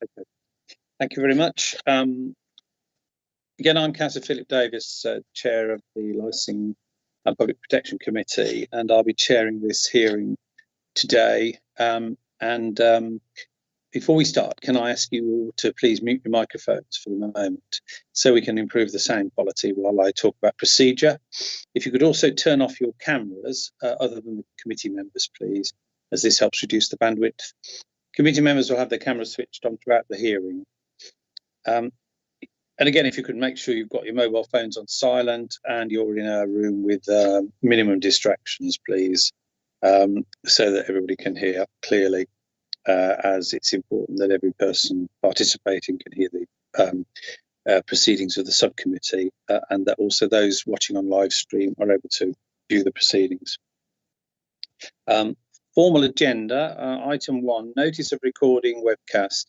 Okay. Thank you very much. Again, I'm Councillor Philip Davis, Chair of the Licensing and Public Protection Committee, and I'll be chairing this hearing today. Before we start, can I ask you all to please mute your microphones for the moment so we can improve the sound quality while I talk about procedure. If you could also turn off your cameras, other than the committee members, please, as this helps reduce the bandwidth. Committee members will have their cameras switched on throughout the hearing. And again, if you could make sure you've got your mobile phones on silent and you're in a room with minimum distractions, please, so that everybody can hear clearly, as it's important that every person participating can hear the proceedings of the subcommittee, and that also those watching on live stream are able to view the proceedings. Formal agenda, item 1, notice of recording webcast.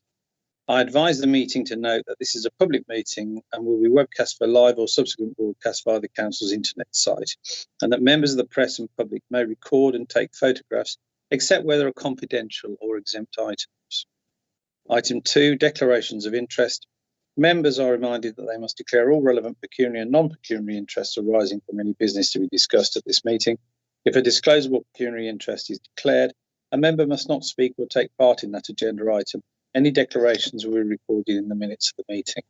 I advise the meeting to note that this is a public meeting and will be webcast for live or subsequent broadcast via the Council's internet site, and that members of the press and public may record and take photographs except where there are confidential or exempt items. Item 2, declarations of interest. Members are reminded that they must declare all relevant pecuniary and non-pecuniary interests arising from any business to be discussed at this meeting. If a disclosable pecuniary interest is declared, a member must not speak or take part in that agenda item. Any declarations will be recorded in the minutes of the meeting.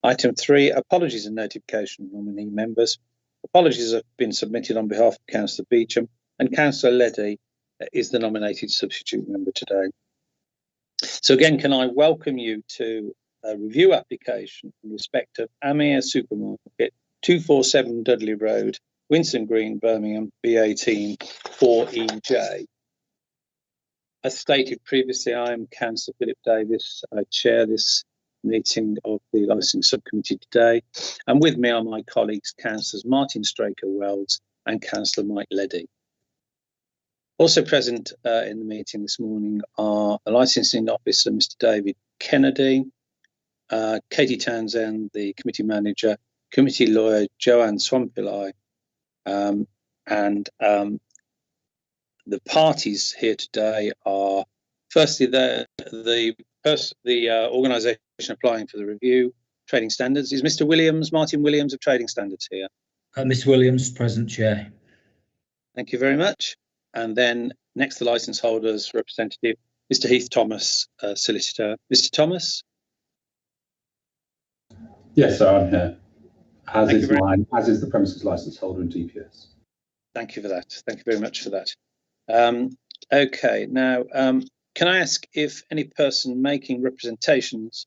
Item 3, apologies and notification of nominee members. Apologies have been submitted on behalf of Councillor Beecham, and Councillor Leddy is the nominated substitute member today. So again, can I welcome you to a review application in respect of Amir Supermarket, 247 Dudley Road, Winston Green, Birmingham, B18 4EJ. As stated previously, I am Councillor Philip Davis. I chair this meeting of the Licensing Subcommittee today, and with me are my colleagues, Councillors Martin Straker-Welds and Councillor Mike Leddy. Also present in the meeting this morning are the Licensing Officer, Mr. David Kennedy, Katie Townsend, the Committee Manager, Committee Lawyer Joanne Swampillai, and the parties here today are firstly the organisation applying for the review, Trading Standards. Is Mr. Williams, Martin Williams of Trading Standards here? Mr. Williams, present, Chair. Thank you very much. And then next, the licence holders representative, Mr. Heath Thomas, solicitor. Mr. Thomas? Yes, sir, I'm here. As is the premises licence holder and DPS. Thank you for that. Thank you very much for that. Okay, now, can I ask if any person making representations,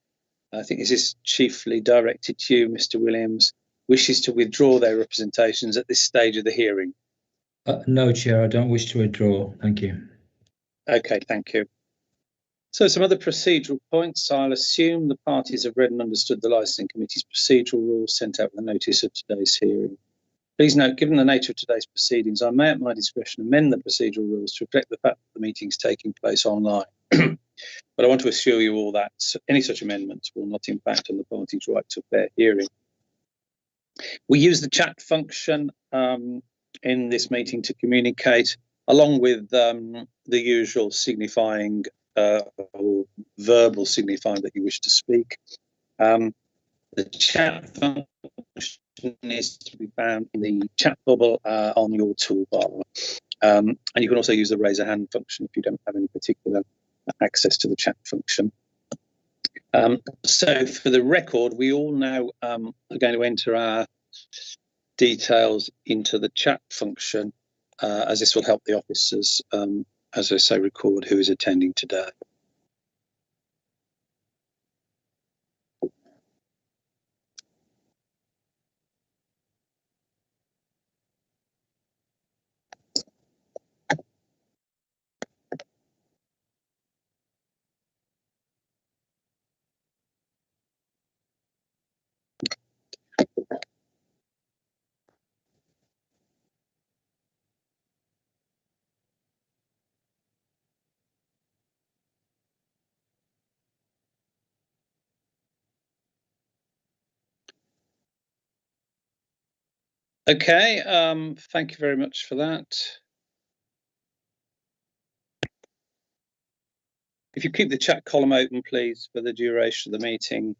I think this is chiefly directed to you, Mr. Williams, wishes to withdraw their representations at this stage of the hearing? No, Chair, I don't wish to withdraw. Thank you. Okay, thank you. So some other procedural points. I'll assume the parties have read and understood the Licensing Committee's procedural rules sent out with the notice of today's hearing. Please note, given the nature of today's proceedings, I may at my discretion amend the procedural rules to reflect the fact that the meeting is taking place online. But I want to assure you all that any such amendments will not impact on the party's right to a fair hearing. We use the chat function in this meeting to communicate, along with the usual signifying or verbal signifying that you wish to speak. The chat function is to be found in the chat bubble on your toolbar. And you can also use the raise a hand function if you don't have any particular access to the chat function. So for the record, we all now are going to enter our details into the chat function, as this will help the officers, as I say, record who is attending today. Okay, thank you very much for that. if you keep the chat column open, please, for the duration of the meeting,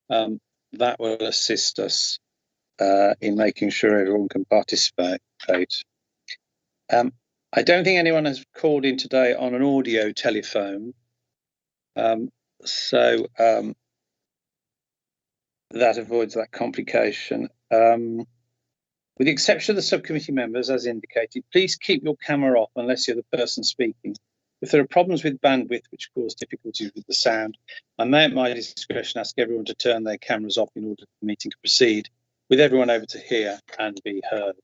that will assist us in making sure everyone can participate. I don't think anyone has called in today on an audio telephone, so that avoids that complication. With the exception of the subcommittee members, as indicated, please keep your camera off unless you're the person speaking. If there are problems with bandwidth which cause difficulties with the sound, I may at my discretion ask everyone to turn their cameras off in order for the meeting to proceed, with everyone able to hear and be heard.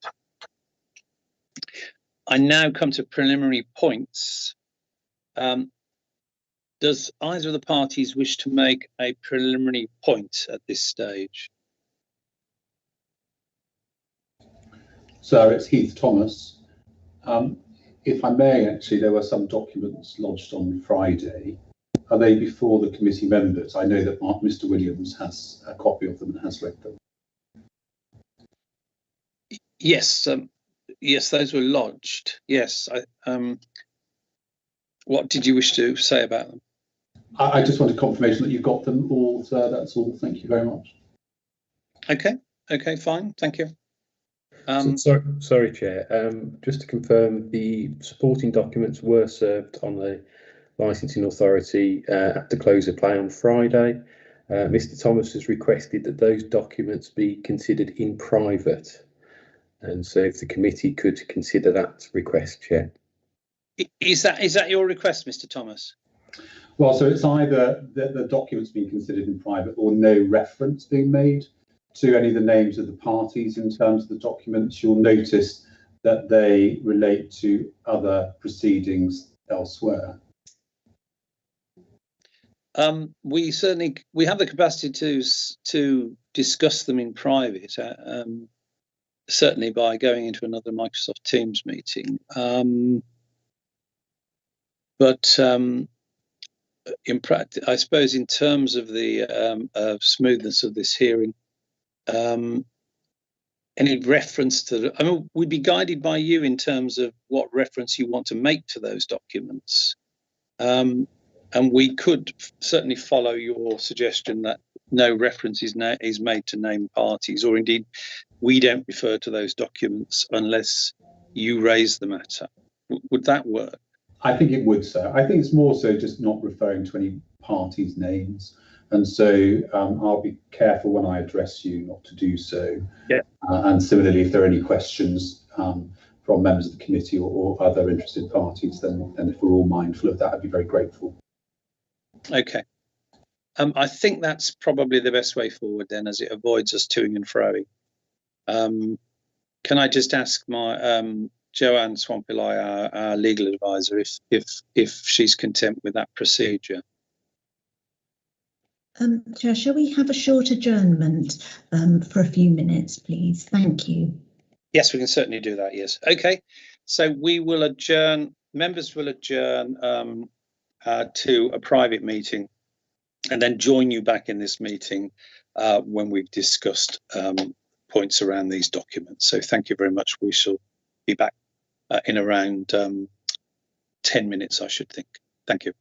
I now come to preliminary points. Does either of the parties wish to make a preliminary point at this stage? So it's Heath Thomas. If I may, actually, there were some documents lodged on Friday. Are they before the committee members? I know that Mr. Williams has a copy of them and has read them. Yes, yes, those were lodged. Yes. What did you wish to say about them? I just wanted confirmation that you've got them all, sir. That's all. Thank you very much. Okay, fine. Thank you. Sorry, Chair. Just to confirm, the supporting documents were served on the licensing authority at the close of play on Friday. Mr. Thomas has requested that those documents be considered in private, and so if the committee could consider that request, Chair. Is that your request, Mr. Thomas? Well, so it's either the documents being considered in private or no reference being made to any of the names of the parties in terms of the documents. You'll notice that they relate to other proceedings elsewhere. We have the capacity to discuss them in private, certainly by going into another Microsoft Teams meeting. But in practice, I suppose, in terms of the smoothness of this hearing, any reference to I mean, we'd be guided by you in terms of what reference you want to make to those documents. And we could certainly follow your suggestion that no reference is made to named parties, or indeed we don't refer to those documents unless you raise the matter. Would that work? I think it would, sir. I think it's more so just not referring to any parties' names. And so I'll be careful when I address you not to do so. Yeah. And similarly, if there are any questions from members of the committee or other interested parties, then if we're all mindful of that, I'd be very grateful. Okay. I think that's probably the best way forward then, as it avoids us toing and froing. Can I just ask my Joanne Swampillai, our legal advisor, if she's content with that procedure? Chair, shall we have a short adjournment for a few minutes, please? Thank you. Yes, we can certainly do that, yes. Okay, so we will adjourn, members will adjourn to a private meeting and then join you back in this meeting when we've discussed points around these documents. So thank you very much. We shall be back in around 10 minutes, I should think. Thank you.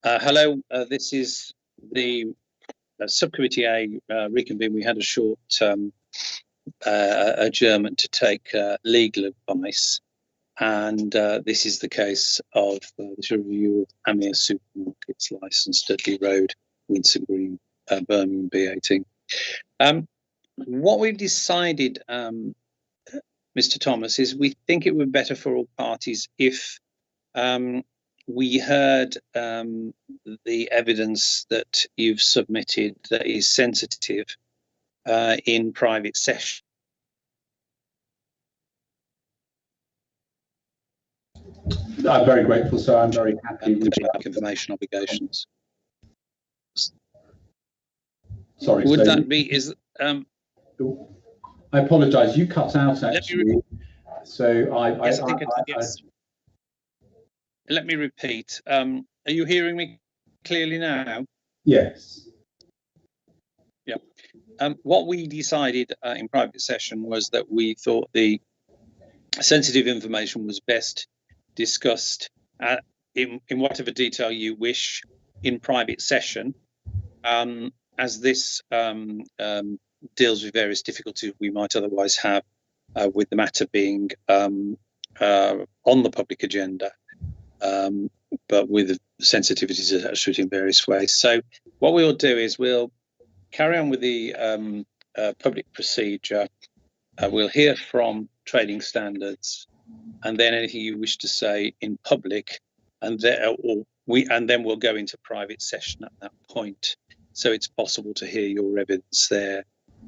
Hello, this is the Subcommittee A reconvene. We had a short adjournment to take legal advice, and this is the case of this review of Amir Supermarkets licence, Dudley Road, Windsor Green, Birmingham B18. What we've decided, Mr. Thomas, is we think it would be better for all parties if we heard the evidence that you've submitted that is sensitive in private session. I'm very grateful, sir. I'm very happy with that. Information obligations. Sorry, Would so that be? I apologise. You cut out actually. Yes, yes. Let me repeat. Are you hearing me clearly now? Yes. Yeah. What we decided in private session was that we thought the sensitive information was best discussed in whatever detail you wish in private session, as this deals with various difficulties we might otherwise have with the matter being on the public agenda. But with sensitivities attached to it in various ways. So what we'll do is we'll carry on with the public procedure. We'll hear from trading standards, and then anything you wish to say in public, and then we'll go into private session at that point. So it's possible to hear your evidence there.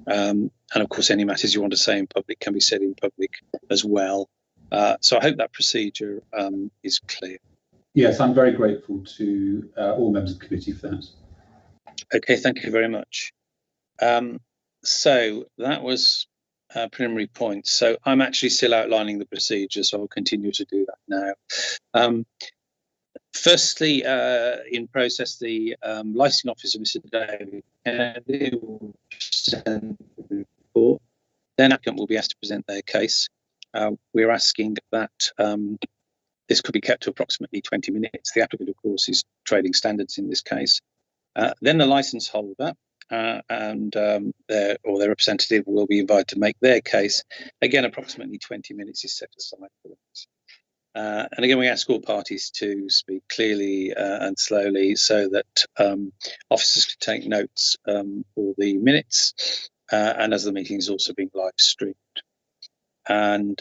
And of course, any matters you want to say in public can be said in public as well. So I hope that procedure is clear. Yes, I'm very grateful to all members of the committee for that. Okay, thank you very much. So that was preliminary points. So I'm actually still outlining the procedure, so I'll continue to do that now. Firstly, in process, the licensing officer, Mr. David Kennedy, will present the report. Then applicant will be asked to present their case. We're asking that this could be kept to approximately 20 minutes. The applicant, of course, is trading standards in this case. Then the licence holder and their representative will be invited to make their case. Again, approximately 20 minutes is set aside for that. And again, we ask all parties to speak clearly and slowly so that officers can take notes for the minutes, and as the meeting is also being live streamed. And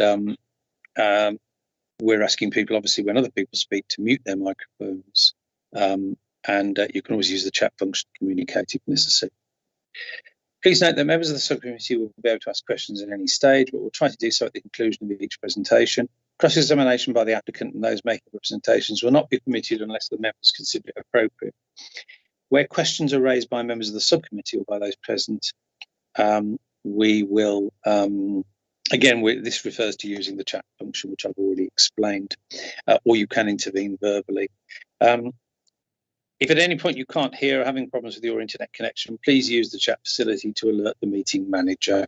we're asking people, obviously, when other people speak, to mute their microphones, and you can always use the chat function to communicate if necessary. Please note that members of the subcommittee will be able to ask questions at any stage, but we'll try to do so at the conclusion of each presentation. Cross-examination by the applicant and those making representations will not be permitted unless the members consider it appropriate. Where questions are raised by members of the subcommittee or by those present, we will again, this refers to using the chat function, which I've already explained, or you can intervene verbally. If at any point you can't hear or having problems with your internet connection, please use the chat facility to alert the meeting manager.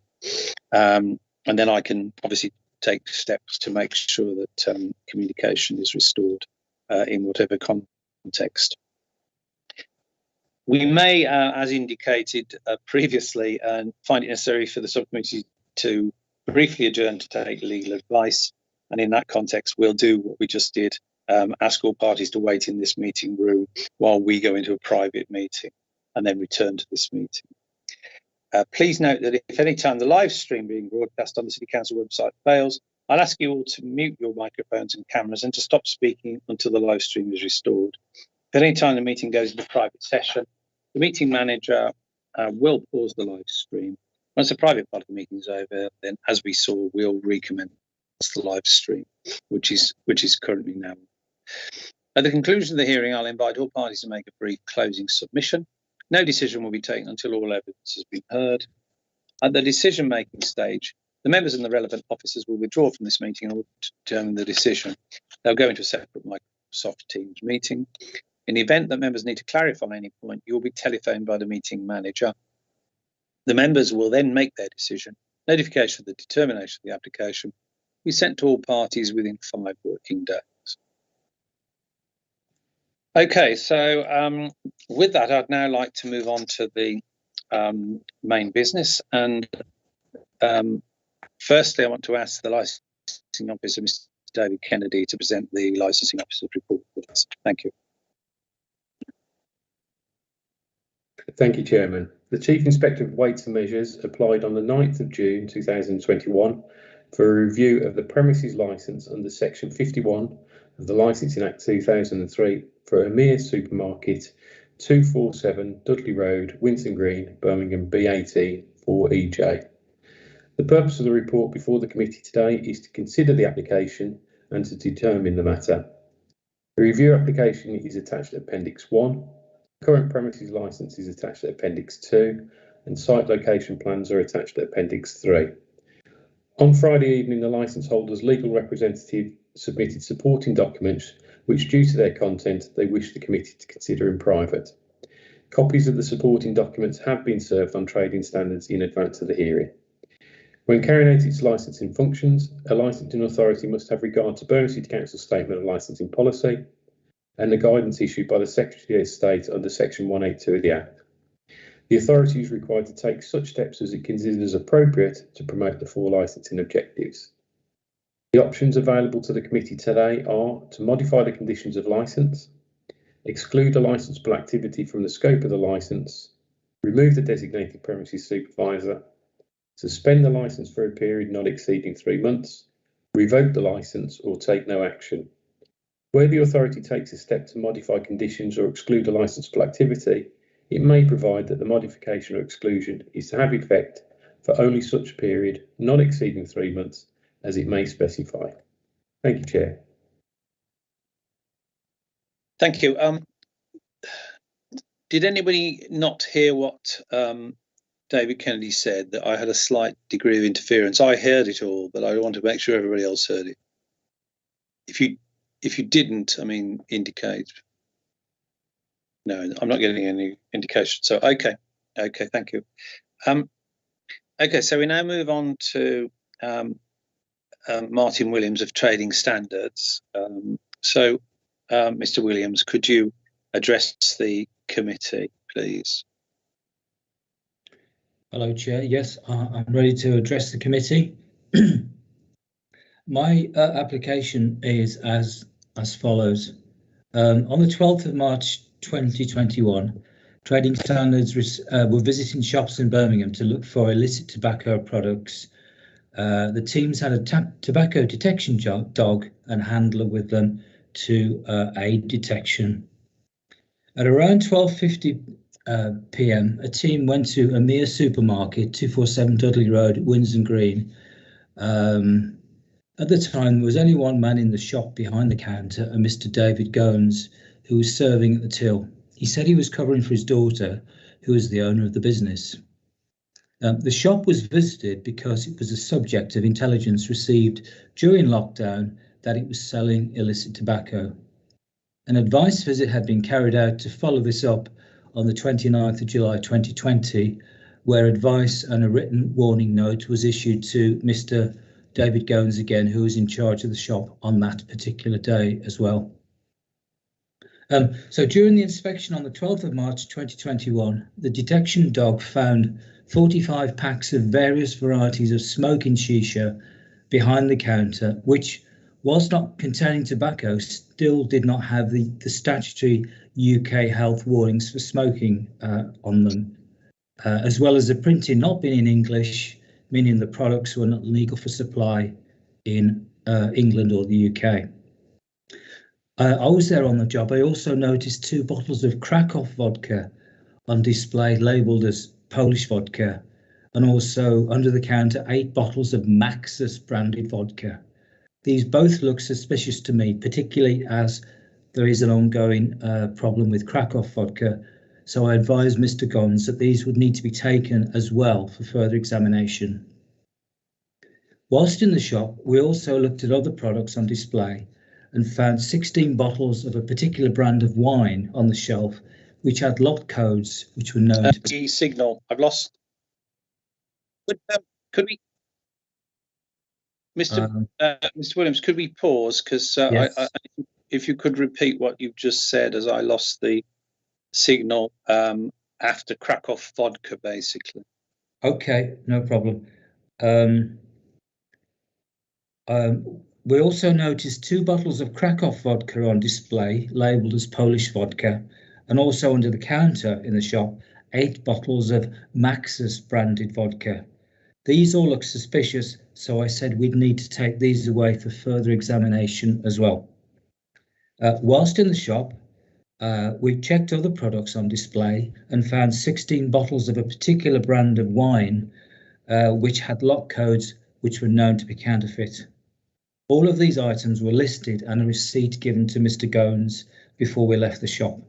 And then I can obviously take steps to make sure that communication is restored in whatever context. We may, as indicated previously, find it necessary for the subcommittee to briefly adjourn to take legal advice, and in that context we'll do what we just did, ask all parties to wait in this meeting room while we go into a private meeting and then return to this meeting. Please note that if any time the live stream being broadcast on the City Council website fails, I'll ask you all to mute your microphones and cameras and to stop speaking until the live stream is restored. If at any time the meeting goes into private session, the meeting manager will pause the live stream. Once the private part of the meeting is over, then, as we saw, we'll recommence the live stream, which is currently now. At the conclusion of the hearing, I'll invite all parties to make a brief closing submission. No decision will be taken until all evidence has been heard. At the decision-making stage, the members and the relevant officers will withdraw from this meeting in order to determine the decision. They'll go into a separate Microsoft Teams meeting. In the event that members need to clarify any point, you'll be telephoned by the meeting manager. The members will then make their decision. Notification of the determination of the application will be sent to all parties within 5 working days. Okay, so with that, I'd now like to move on to the main business. And firstly, I want to ask the licensing officer, Mr. David Kennedy, to present the licensing officer's report. Thank you. Thank you, Chairman. The Chief Inspector of Weights and Measures applied on the 9th of June 2021 for a review of the premises licence under Section 51 of the Licensing Act 2003 for Amir Supermarket, 247 Dudley Road, Winson Green, Birmingham, B18 4EJ. The purpose of the report before the committee today is to consider the application and to determine the matter. The review application is attached to Appendix 1. Current premises licence is attached to Appendix 2 and site location plans are attached to Appendix 3. On Friday evening, the licence holder's legal representative submitted supporting documents which, due to their content, they wish the committee to consider in private. Copies of the supporting documents have been served on trading standards in advance of the hearing. When carrying out its licensing functions, a licensing authority must have regard to Birmingham City Council Statement of Licensing Policy and the guidance issued by the Secretary of State under Section 182 of the Act. The authority is required to take such steps as it considers appropriate to promote the four licensing objectives. The options available to the committee today are to modify the conditions of licence, exclude a licensable activity from the scope of the licence, remove the designated premises supervisor, suspend the licence for a period not exceeding 3 months, revoke the licence or take no action. Where the authority takes a step to modify conditions or exclude a licensable activity, it may provide that the modification or exclusion is to have effect for only such period, not exceeding 3 months, as it may specify. Thank you, Chair. Thank you. Did anybody not hear what David Kennedy said, that I had a slight degree of interference? I heard it all, but I want to make sure everybody else heard it. If you didn't, I mean, indicate. No, I'm not getting any indication. So, okay, thank you. Okay, so we now move on to Martin Williams of Trading Standards. Mr. Williams, could you address the committee, please? Hello, Chair. Yes, I'm ready to address the committee. My application is as follows. On the 12th of March 2021, Trading Standards were visiting shops in Birmingham to look for illicit tobacco products. The teams had a tobacco detection dog and handler with them to aid detection. At around 12:50 p.m, a team went to Amir Supermarket, 247 Dudley Road, Winson Green. At the time, there was only one man in the shop behind the counter, a Mr. David Goins, who was serving at the till. He said he was covering for his daughter, who was the owner of the business. The shop was visited because it was a subject of intelligence received during lockdown that it was selling illicit tobacco. An advice visit had been carried out to follow this up on the 29th of July 2020, where advice and a written warning note was issued to Mr. David Goins again, who was in charge of the shop on that particular day as well. So during the inspection on the 12th of March 2021, the detection dog found 45 packs of various varieties of smoking shisha behind the counter, which, whilst not containing tobacco, still did not have the statutory UK health warnings for smoking on them, as well as the printing not being in English, meaning the products were not legal for supply in England or the UK. I was there on the job. I also noticed 2 bottles of Krakow vodka on display labelled as Polish vodka, and also under the counter 8 bottles of Maxus branded vodka. These both look suspicious to me, particularly as there is an ongoing problem with Krakow vodka. So I advised Mr. Goins that these would need to be taken as well for further examination. Whilst in the shop, we also looked at other products on display and found 16 bottles of a particular brand of wine on the shelf, which had lot codes which were known to be... Signal, I've lost. Could we, Mr. Williams, could we pause? Because yes. I if you could repeat what you've just said, as I lost the signal after Krakow vodka, basically. Okay, no problem. We also noticed 2 bottles of Krakow vodka on display, labelled as Polish vodka, and also under the counter in the shop, 8 bottles of Maxus branded vodka. These all look suspicious, so I said we'd need to take these away for further examination as well. Whilst in the shop, we checked other products on display and found 16 bottles of a particular brand of wine, which had lock codes which were known to be counterfeit. All of these items were listed and a receipt given to Mr. Goins before we left the shop.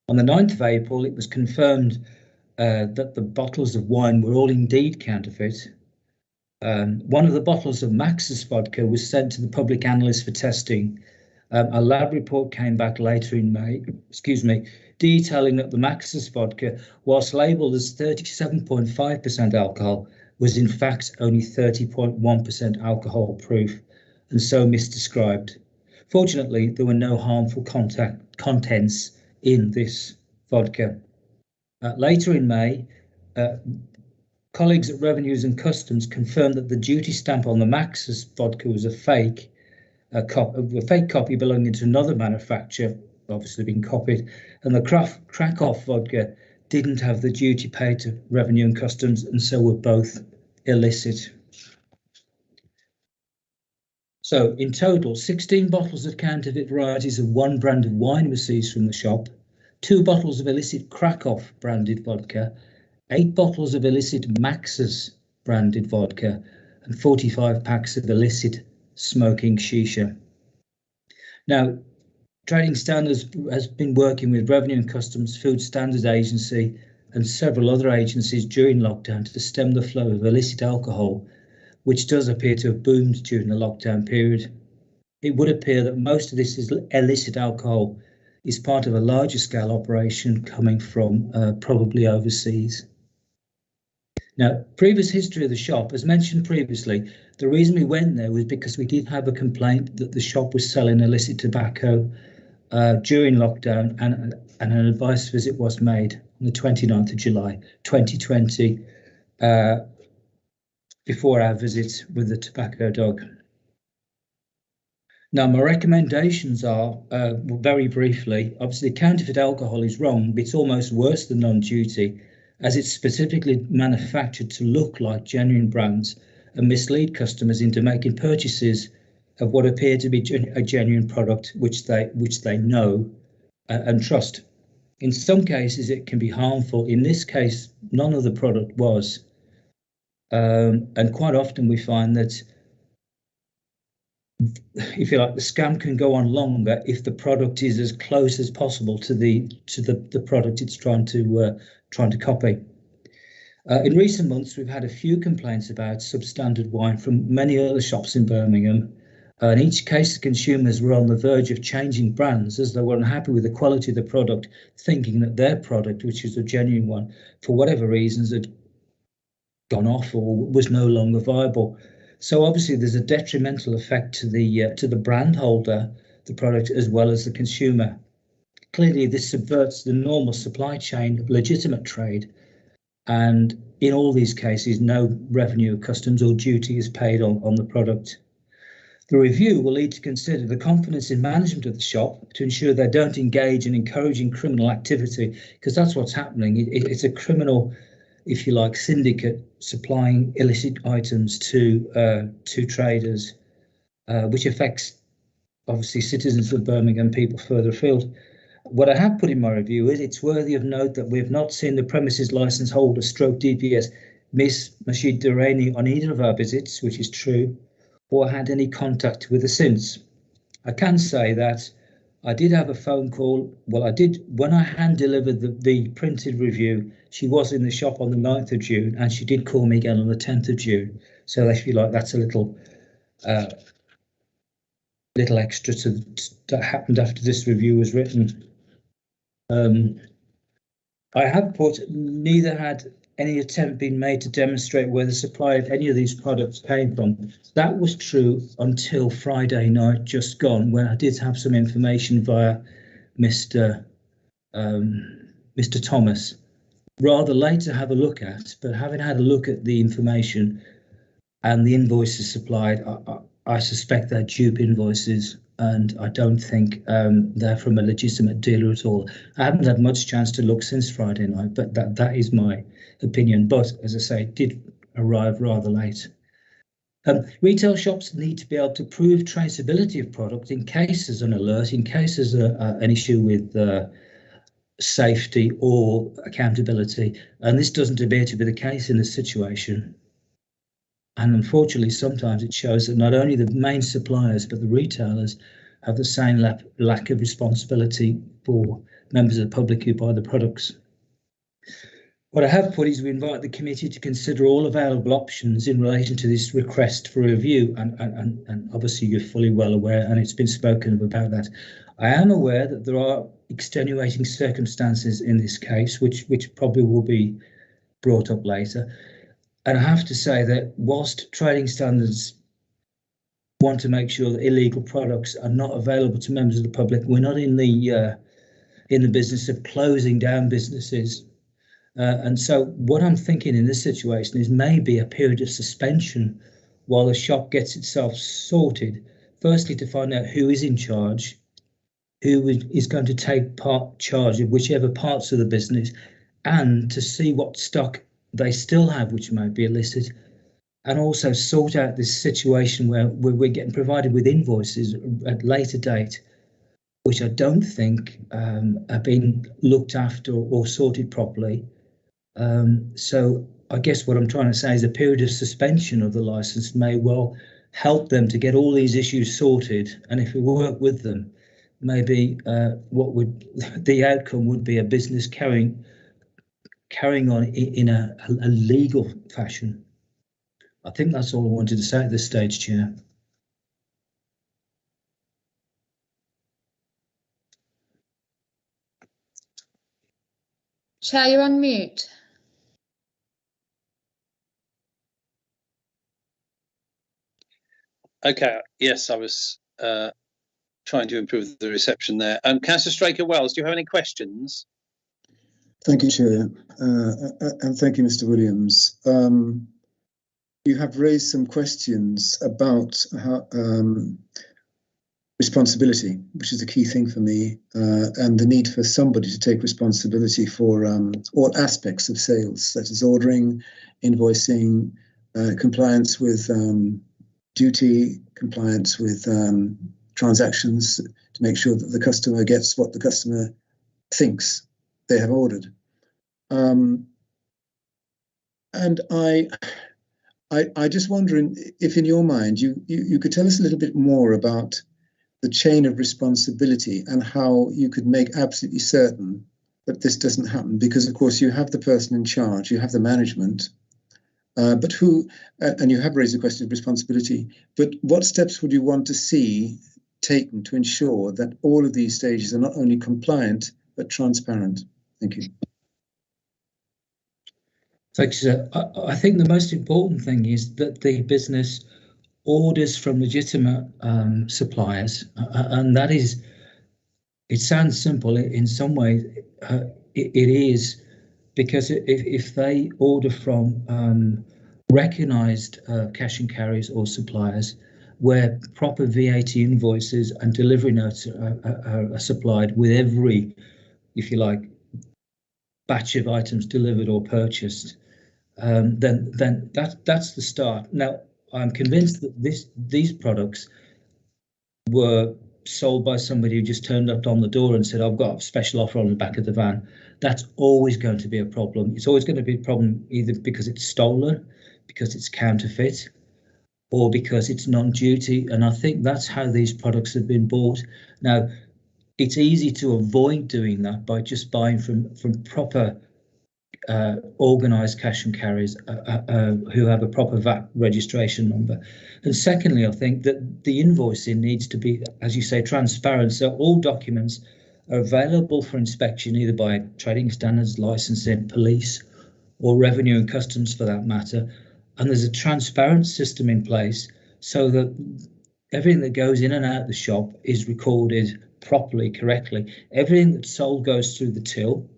On the 9th of April, it was confirmed that the bottles of wine were all indeed counterfeit. One of the bottles of Maxus vodka was sent to the public analyst for testing. A lab report came back later in May, detailing that the Maxus vodka, whilst labelled as 37.5% alcohol, was in fact only 30.1% alcohol proof, and so misdescribed. Fortunately, there were no harmful contents in this vodka. Later in May, colleagues at Revenues and Customs confirmed that the duty stamp on the Maxus vodka was a fake copy belonging to another manufacturer, obviously being copied, and the Krakow vodka didn't have the duty paid to Revenue and Customs, and so were both illicit. So in total, 16 bottles of counterfeit varieties of one brand of wine were seized from the shop, 2 bottles of illicit Krakow branded vodka, 8 bottles of illicit Maxus branded vodka, and 45 packs of illicit smoking shisha. Now, Trading Standards has been working with Revenue and Customs, Food Standards Agency and several other agencies during lockdown to stem the flow of illicit alcohol, which does appear to have boomed during the lockdown period. It would appear that most of this illicit alcohol is part of a larger scale operation coming from probably overseas. Now, previous history of the shop, as mentioned previously, the reason we went there was because we did have a complaint that the shop was selling illicit tobacco during lockdown, and an advice visit was made on the 29th of July 2020 before our visit with the tobacco dog. Now, my recommendations are, very briefly, obviously counterfeit alcohol is wrong, but it's almost worse than non-duty, as it's specifically manufactured to look like genuine brands and mislead customers into making purchases of what appear to be a genuine product which they know and trust. In some cases, it can be harmful. In this case, none of the product was. And quite often we find that, if you like, the scam can go on longer if the product is as close as possible to the product it's trying to copy. In recent months, we've had a few complaints about substandard wine from many other shops in Birmingham. In each case, the consumers were on the verge of changing brands as they were unhappy with the quality of the product, thinking that their product, which is a genuine one, for whatever reasons had gone off or was no longer viable. So obviously there's a detrimental effect to the brand holder, the product, as well as the consumer. Clearly, this subverts the normal supply chain of legitimate trade, and in all these cases, no revenue, customs or duty is paid on the product. The review will lead to consider the confidence in management of the shop to ensure they don't engage in encouraging criminal activity, because that's what's happening. It's a criminal, if you like, syndicate supplying illicit items to traders, which affects obviously citizens of Birmingham, people further afield. What I have put in my review is it's worthy of note that we have not seen the premises licence holder stroke DPS, Miss Mashid Durrani, on either of our visits, which is true, or had any contact with her since. I can say that I did have a phone call. Well, I did when I hand delivered the printed review. She was in the shop on the 9th of June, and she did call me again on the 10th of June. So I feel like that's a little extra that happened after this review was written. I have put neither had any attempt been made to demonstrate where the supply of any of these products came from. That was true until Friday night just gone, when I did have some information via Mr. Thomas, rather late to have a look at, but having had a look at the information and the invoices supplied, I suspect they're dupe invoices, and I don't think they're from a legitimate dealer at all. I haven't had much chance to look since Friday night, but that is my opinion. But as I say, it did arrive rather late. Retail shops need to be able to prove traceability of product in case there's an alert, in case there's an issue with safety or accountability, and this doesn't appear to be the case in this situation. And unfortunately, sometimes it shows that not only the main suppliers, but the retailers have the same lack of responsibility for members of the public who buy the products. What I have put is we invite the committee to consider all available options in relation to this request for review, and obviously you're fully well aware, and it's been spoken about that. I am aware that there are extenuating circumstances in this case, which probably will be brought up later. And I have to say that whilst trading standards want to make sure that illegal products are not available to members of the public, we're not in the business of closing down businesses. And so what I'm thinking in this situation is maybe a period of suspension while the shop gets itself sorted. Firstly, to find out who is in charge, who is going to take charge of whichever parts of the business, and to see what stock they still have, which might be illicit, and also sort out this situation where we're getting provided with invoices at later date, which I don't think have been looked after or sorted properly. So I guess what I'm trying to say is a period of suspension of the license may well help them to get all these issues sorted. And if we work with them, maybe the outcome would be a business carrying on in a legal fashion. I think that's all I wanted to say at this stage, Chair. Chair, you're on mute. Okay, yes, I was trying to improve the reception there. Councillor Straker-Wells, do you have any questions? Thank you, Chair, and thank you, Mr. Williams. You have raised some questions about how, responsibility, which is a key thing for me, and the need for somebody to take responsibility for all aspects of sales, such as ordering, invoicing, compliance with duty, compliance with transactions, to make sure that the customer gets what the customer thinks they have ordered. And I just wondering if in your mind you could tell us a little bit more about the chain of responsibility and how you could make absolutely certain that this doesn't happen, because of course you have the person in charge, you have the management, but who, and you have raised the question of responsibility, but what steps would you want to see taken to ensure that all of these stages are not only compliant but transparent? Thank you. Thanks, sir. I think the most important thing is that the business orders from legitimate suppliers, and that is, it sounds simple in some ways, it is, because if they order from recognised cash and carries or suppliers where proper VAT invoices and delivery notes are supplied with every, if you like, batch of items delivered or purchased, then that's the start. Now, I'm convinced that these products were sold by somebody who just turned up on the door and said, I've got a special offer on the back of the van. That's always going to be a problem. It's always going to be a problem either because it's stolen, because it's counterfeit, or because it's non-duty. And I think that's how these products have been bought. Now, it's easy to avoid doing that by just buying from proper organised cash and carries who have a proper VAT registration number. And secondly, I think that the invoicing needs to be, as you say, transparent. So all documents are available for inspection either by trading standards, licensing, police, or revenue and customs for that matter. And there's a transparent system in place so that everything that goes in and out of the shop is recorded properly, correctly. Everything that's sold goes through the till.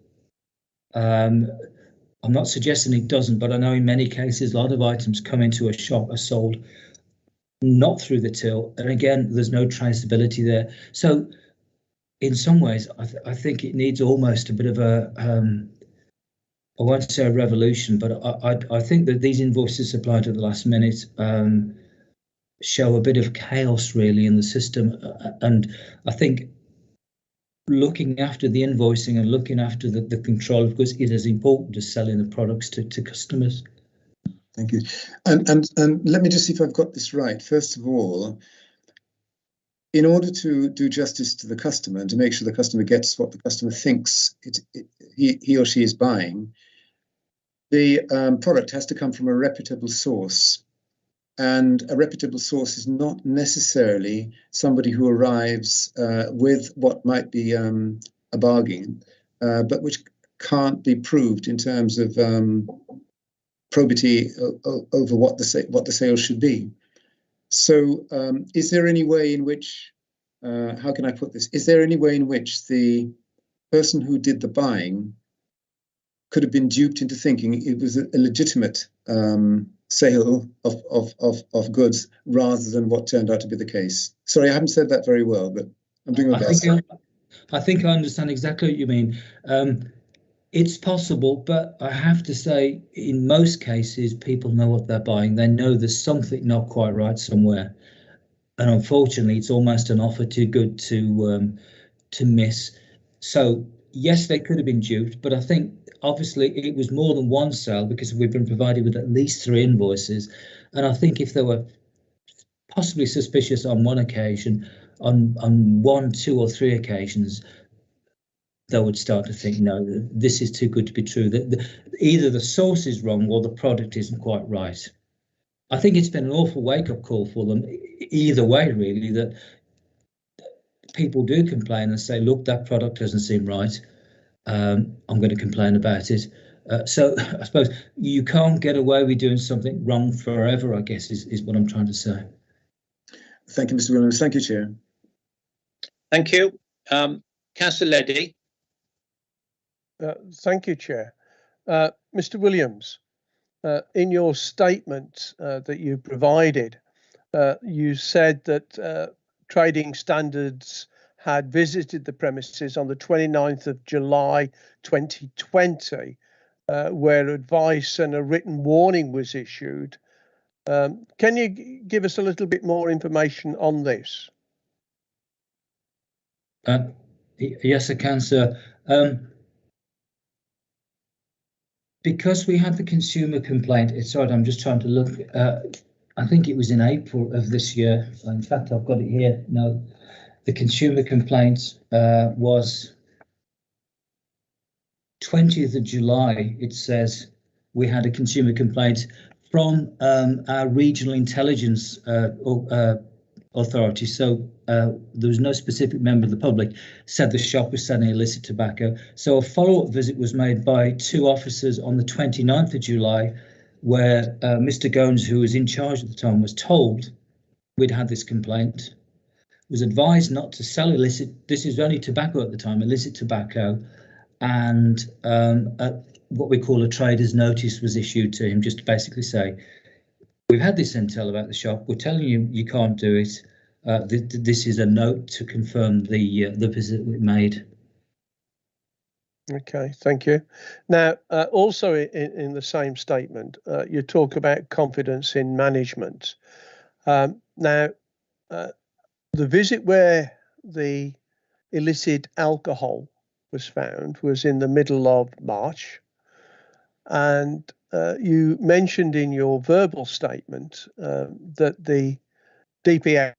I'm not suggesting it doesn't, but I know in many cases a lot of items come into a shop are sold not through the till, and again, there's no traceability there. So in some ways, I think it needs almost a bit of a, I won't say a revolution, but I think that these invoices supplied at the last minute show a bit of chaos really in the system. And I think looking after the invoicing and looking after the control of goods is as important as selling the products to customers. Thank you. And let me just see if I've got this right. First of all, in order to do justice to the customer and to make sure the customer gets what the customer thinks he or she is buying, the product has to come from a reputable source. And a reputable source is not necessarily somebody who arrives with what might be a bargain, but which can't be proved in terms of probity over what the sale should be. So is there any way in which, how can I put this? Is there any way in which the person who did the buying could have been duped into thinking it was a legitimate sale of goods rather than what turned out to be the case? Sorry, I haven't said that very well, but I'm doing my best. I think I understand exactly what you mean. It's possible, but I have to say, in most cases, people know what they're buying. They know there's something not quite right somewhere. And unfortunately, it's almost an offer too good to miss. So, yes, they could have been duped, but I think obviously it was more than one sale because we've been provided with at least 3 invoices. And I think if they were possibly suspicious on one occasion, on 1, 2 or 3 occasions, they would start to think, no, this is too good to be true. That either the source is wrong or the product isn't quite right. I think it's been an awful wake-up call for them either way, really, that people do complain and say, look, that product doesn't seem right. I'm going to complain about it. So I suppose you can't get away with doing something wrong forever, I guess, is what I'm trying to say. Thank you, Mr. Williams. Thank you, Chair. Thank you. Councillor Leddy. Thank you, Chair. Mr. Williams, in your statement that you provided, you said that Trading Standards had visited the premises on the 29th of July 2020, where advice and a written warning was issued. Can you give us a little bit more information on this? Yes, I can, sir. Because we had the consumer complaint, it's right, I'm just trying to look, I think it was in April of this year. In fact, I've got it here. No, the consumer complaint was 20th of July. It says we had a consumer complaint from our regional intelligence authority. So there was no specific member of the public said the shop was selling illicit tobacco. So a follow-up visit was made by 2 officers on the 29th of July, where Mr. Gones, who was in charge at the time, was told we'd had this complaint, was advised not to sell illicit, this is only tobacco at the time, illicit tobacco, and what we call a trader's notice was issued to him, just to basically say, we've had this intel about the shop, we're telling you you can't do it. This is a note to confirm the visit we made. Okay, thank you. Now, also in the same statement, you talk about confidence in management. Now, the visit where the illicit alcohol was found was in the middle of March, and you mentioned in your verbal statement that the DPA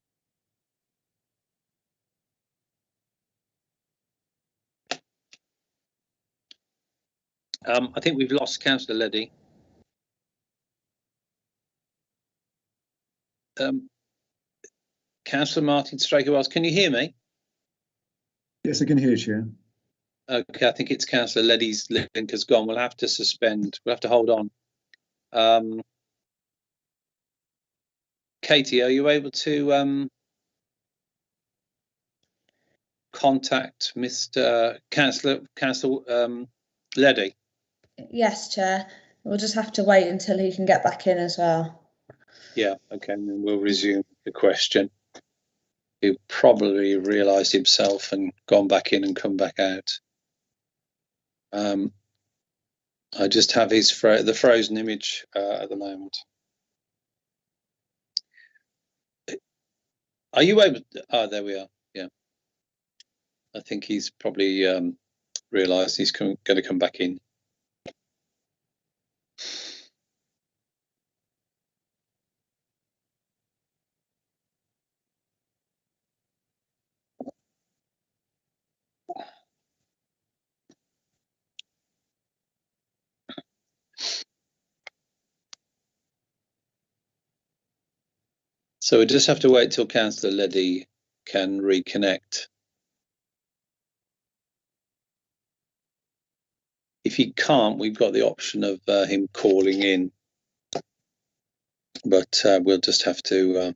I think we've lost Councillor Leddy. Councillor Martin Straker-Wells, can you hear me? Yes, I can hear you, Chair. Okay, I think it's Councillor Leddy's link has gone. We'll have to suspend. We'll have to hold on. Katie, are you able to contact Mr. Councillor Leddy? Yes, Chair. We'll just have to wait until he can get back in as well. Yeah, okay, and then we'll resume the question. He probably realised himself and gone back in and come back out. I just have his the frozen image at the moment. Are you able? Oh, there we are. Yeah, I think he's probably realised he's going to come back in. So we just have to wait till Councillor Leddy can reconnect. If he can't, we've got the option of him calling in, but we'll just have to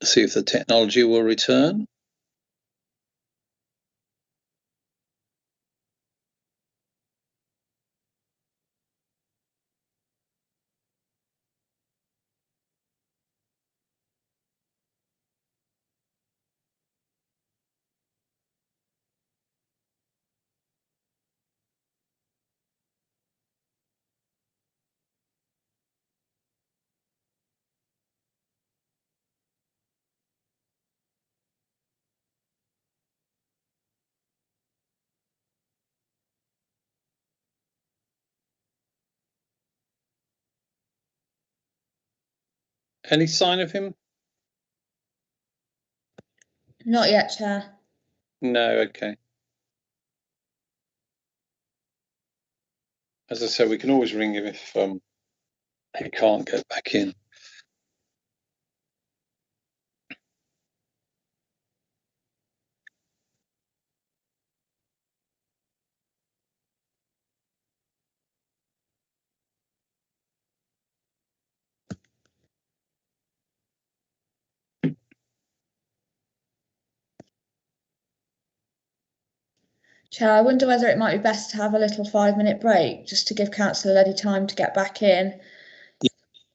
see if the technology will return. Any sign of him? Not yet, Chair. No, okay. As I said, we can always ring him if he can't get back in. Chair, I wonder whether it might be best to have a little 5-minute break just to give Councillor Leddy time to get back in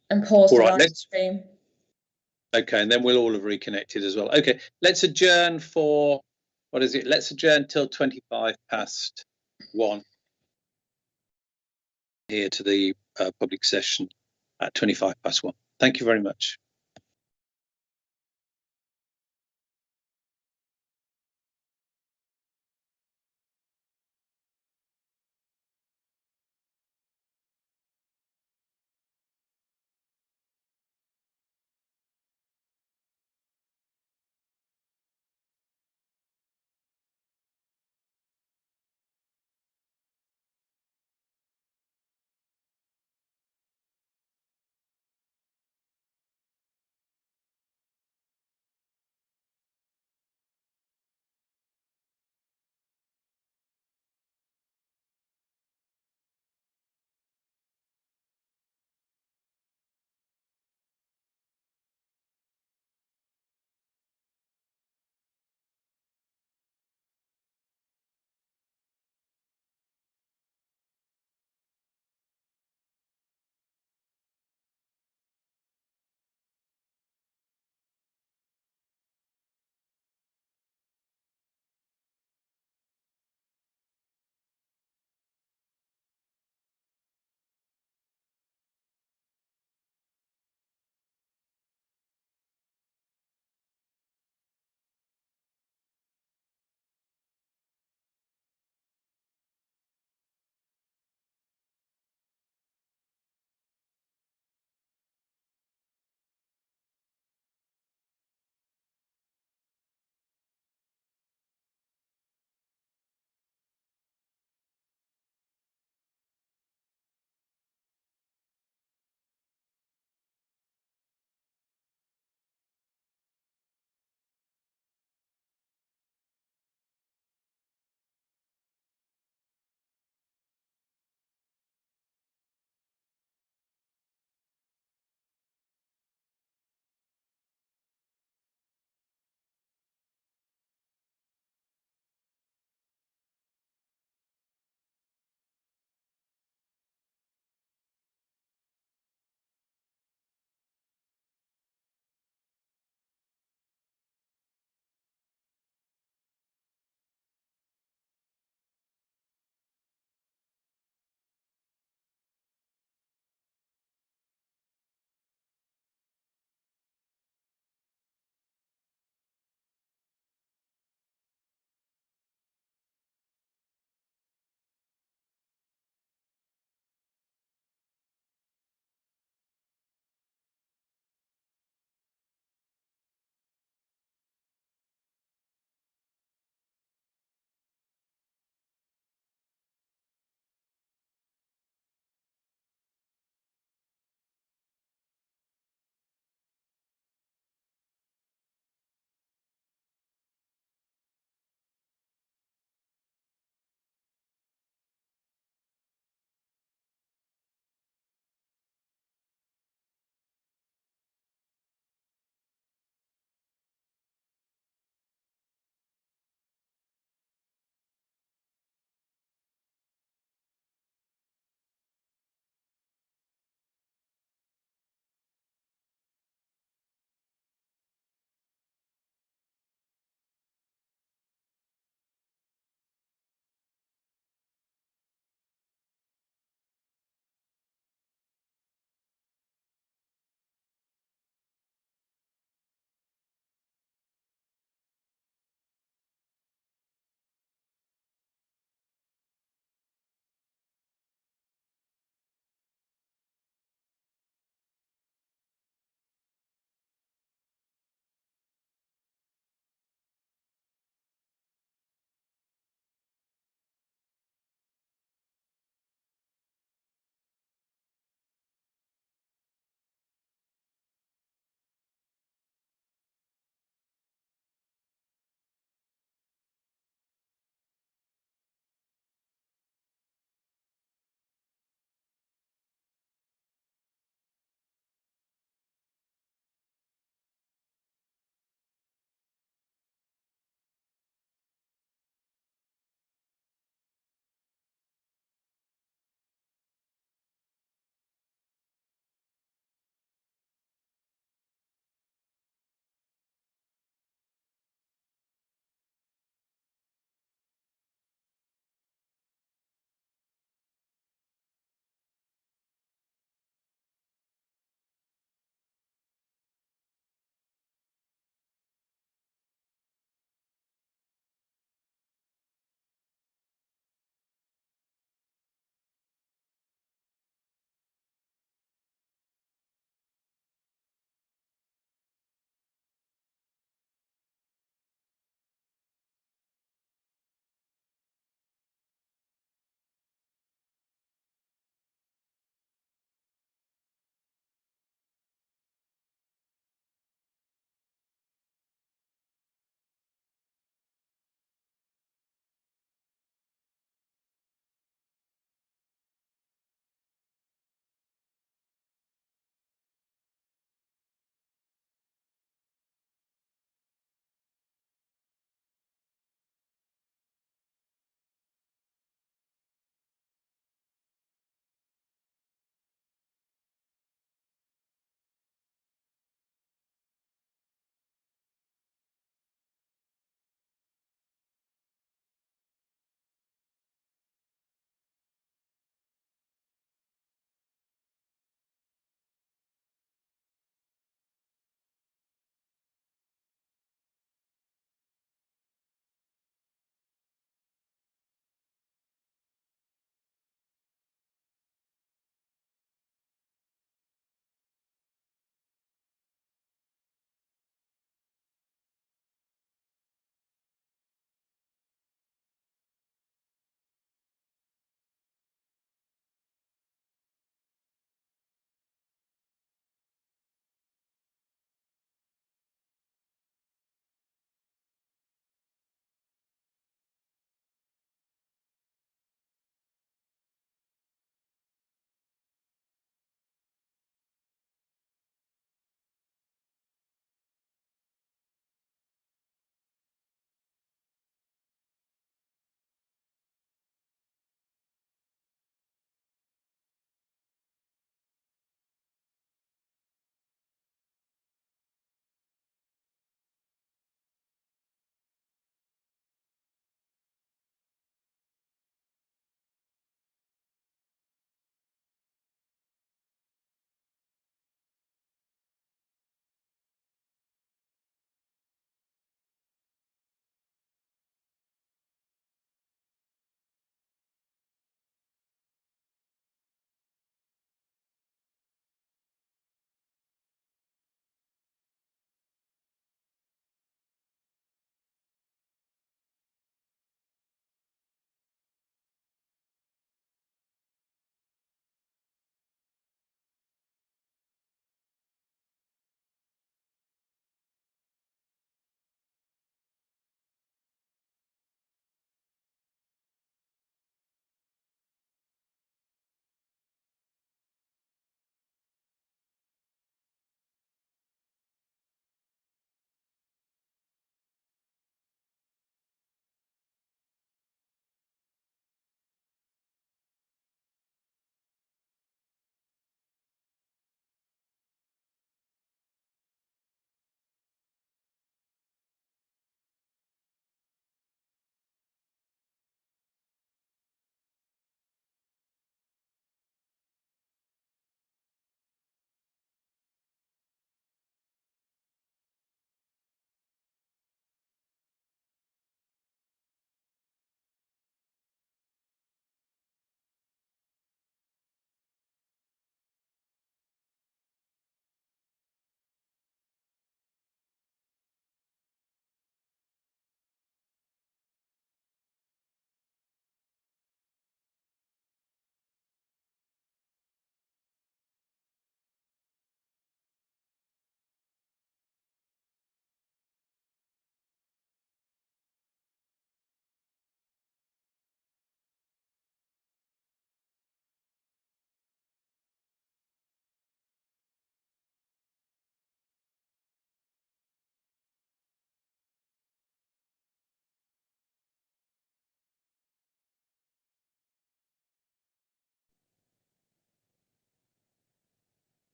and pause the live stream. Okay, and then we'll all have reconnected as well. Okay, let's adjourn for, what is it? Let's adjourn till 1:25 here to the public session at 1:25. Thank you very much.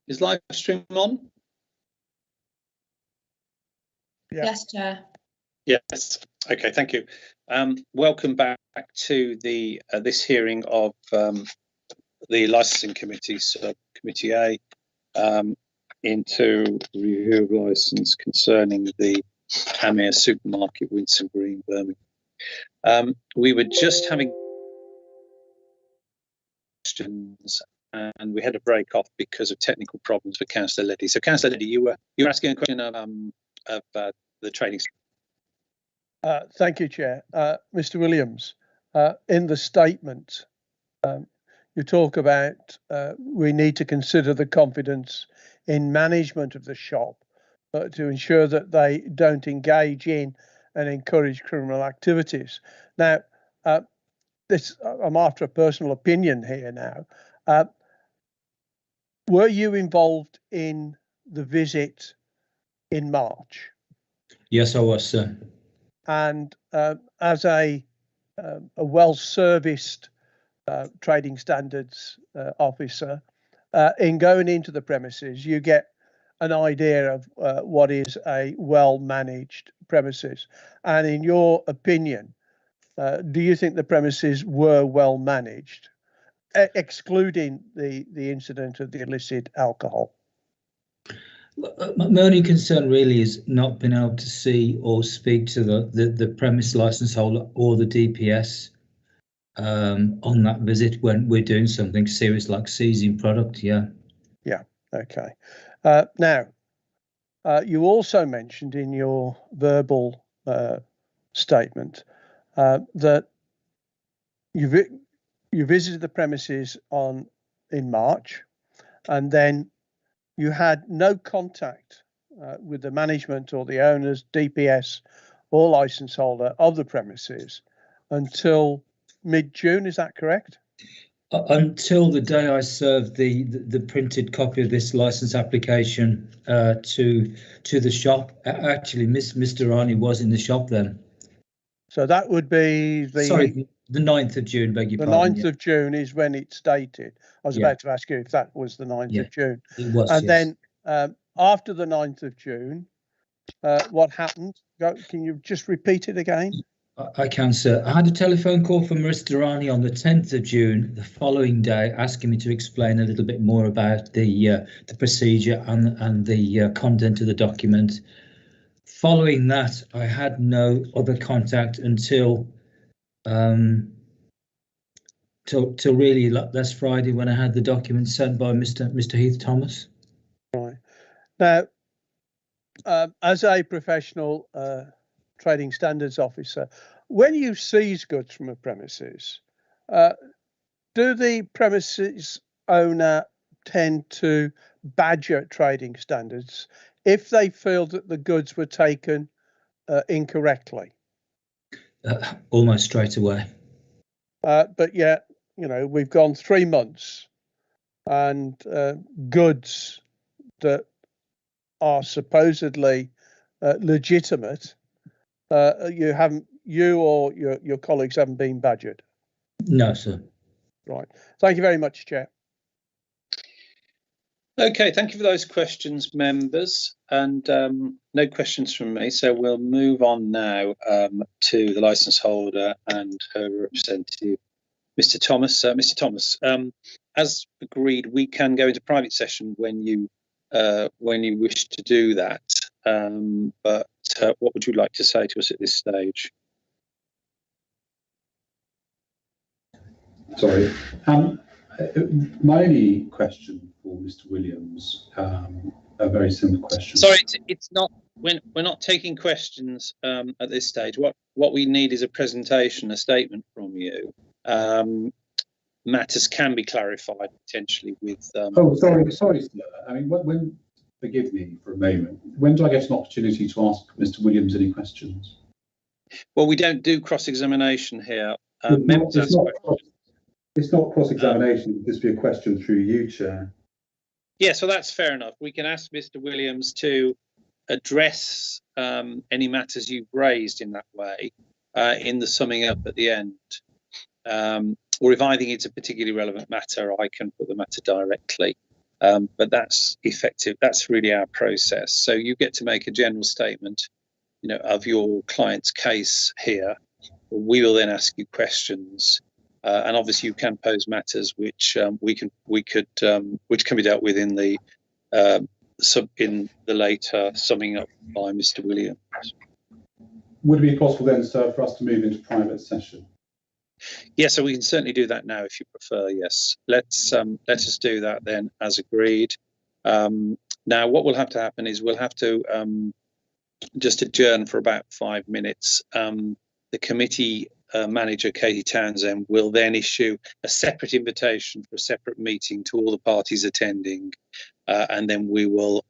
Is live stream on? Yeah. Yes, Chair. Yes. Okay, thank you. Welcome back to the this hearing of the Licensing Committee, Committee A, into review of licence concerning the Amir Supermarket, Winson Green, Birmingham. We were just having questions, and we had to break off because of technical problems for Councillor Leddy. So, Councillor Leddy, you were asking a question of the trading. Thank you, Chair. Mr. Williams, in the statement, you talk about we need to consider the confidence in management of the shop to ensure that they don't engage in and encourage criminal activities. Now, I'm after a personal opinion here now. Were you involved in the visit in March? Yes, I was, sir. And as a well-serviced trading standards officer, in going into the premises, you get an idea of what is a well-managed premises. And in your opinion, do you think the premises were well managed, excluding the incident of the illicit alcohol? My only concern really is not being able to see or speak to the premise license holder or the DPS on that visit when we're doing something serious like seizing product. Yeah. Okay. Now, you also mentioned in your verbal statement that you visited the premises in March, and then you had no contact with the management or the owners, DPS or license holder of the premises until mid-June. Is that correct? Until the day I served the printed copy of this license application to the shop. Actually, Mr. Rani was in the shop then. So that would be the 9th of June, beg your the pardon. 9th of June is when it's dated. I was about to ask you if that was the 9th of June. It was, and yes. then after the 9th of June, what happened? Can you just repeat it again? I can, sir. I had a telephone call from Mr. Rani on the 10th of June, the following day, asking me to explain a little bit more about the procedure and the content of the document. Following that, I had no other contact until till really last Friday when I had the document sent by Mr. Heath Thomas. Right. Now, as a professional trading standards officer, when you seize goods from a premises, do the premises owner tend to badger trading standards if they feel that the goods were taken incorrectly? Almost straight away. But yet, we've gone 3 months and goods that are supposedly legitimate, you or your colleagues haven't been badgered. No, sir. Right. Thank you very much, Chair. Okay, thank you for those questions, members, and no questions from me. So we'll move on now to the licence holder and her representative, Mr. Thomas. Mr. Thomas, as agreed, we can go into private session when you wish to do that. But what would you like to say to us at this stage? Sorry. My only question for Mr. Williams, a very simple question. Sorry, it's not. We're not taking questions at this stage. What we need is a presentation, a statement from you. Matters can be clarified potentially with. Oh, sorry, sir. I mean, when forgive me for a moment. When do I get an opportunity to ask Mr. Williams any questions? Well, we don't do cross-examination here. It's not cross-examination. It would just be a question through you, Chair. Yeah, so that's fair enough. We can ask Mr. Williams to address any matters you've raised in that way in the summing up at the end. Or if I think it's a particularly relevant matter, I can put the matter directly But that's effective. That's really our process. So you get to make a general statement, of your client's case here. We will then ask you questions, and obviously you can pose matters which which can be dealt with in the later summing up by Mr. Williams. Would it be possible then, sir, for us to move into private session? Yes, so we can certainly do that now if you prefer. Yes, let us do that then, as agreed. Now, what will have to happen is we'll have to just adjourn for about 5 minutes. The committee manager, Katie Townsend, will then issue a separate invitation for a separate meeting to all the parties attending, and then we will